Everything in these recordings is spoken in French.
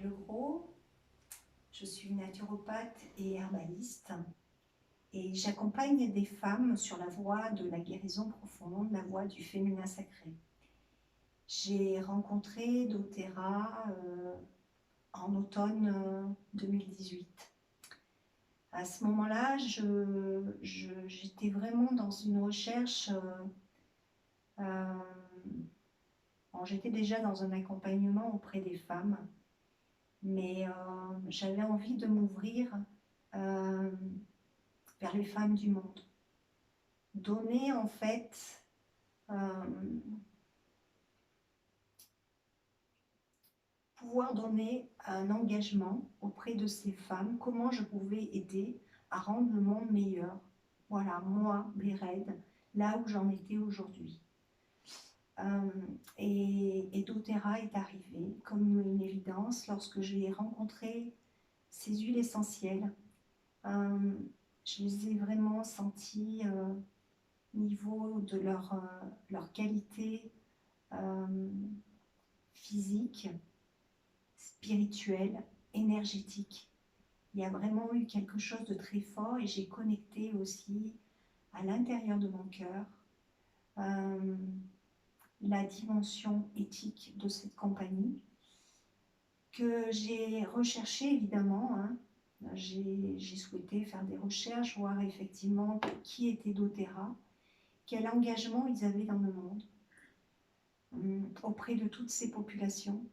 Legros, je suis naturopathe et herbaliste et j'accompagne des femmes sur la voie de la guérison profonde, la voie du féminin sacré. J'ai rencontré doTERRA en automne 2018. À ce moment-là, j'étais vraiment dans une recherche. Bon, j'étais déjà dans un accompagnement auprès des femmes, mais j'avais envie de m'ouvrir euh, vers les femmes du monde. Donner en fait pouvoir donner un engagement auprès de ces femmes, comment je pouvais aider à rendre le monde meilleur. Voilà, moi, Béred, là où j'en étais aujourd'hui. Et doTERRA est arrivé comme une évidence lorsque j'ai rencontré ces huiles essentielles. Je les ai vraiment senties au niveau de leur qualité physique, spirituelle, énergétique. Il y a vraiment eu quelque chose de très fort et j'ai connecté aussi à l'intérieur de mon cœur la dimension éthique de cette compagnie que j'ai recherché évidemment. J'ai souhaité faire des recherches, voir effectivement qui était doTERRA, quel engagement ils avaient dans le monde auprès de toutes ces populations.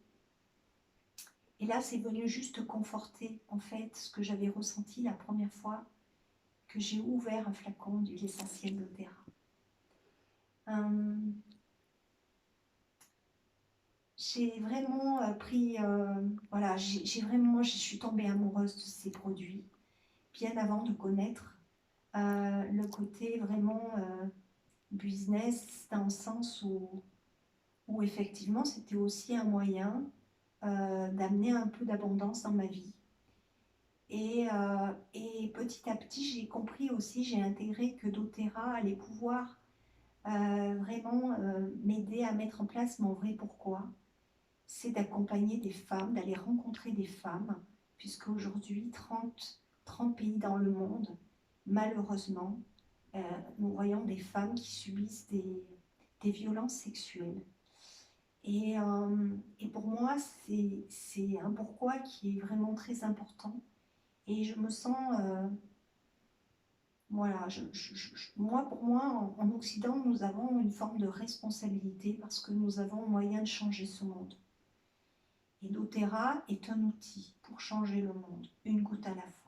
Et là, c'est venu juste conforter en fait ce que j'avais ressenti la première fois que j'ai ouvert un flacon d'huile essentielle doTERRA. J'ai vraiment voilà, je suis tombée amoureuse de ces produits bien avant de connaître le côté vraiment business, dans le sens où effectivement c'était aussi un moyen d'amener un peu d'abondance dans ma vie. Et petit à petit, j'ai compris aussi, j'ai intégré que doTERRA allait pouvoir vraiment m'aider à mettre en place mon vrai pourquoi. C'est d'accompagner des femmes, d'aller rencontrer des femmes, puisque aujourd'hui, 30 pays dans le monde, malheureusement, nous voyons des femmes qui subissent des violences sexuelles. Et pour moi, c'est un pourquoi qui est vraiment très important. Et je me sens, voilà, pour moi, en Occident, nous avons une forme de responsabilité parce que nous avons moyen de changer ce monde. Et doTERRA est un outil pour changer le monde, une goutte à la fois.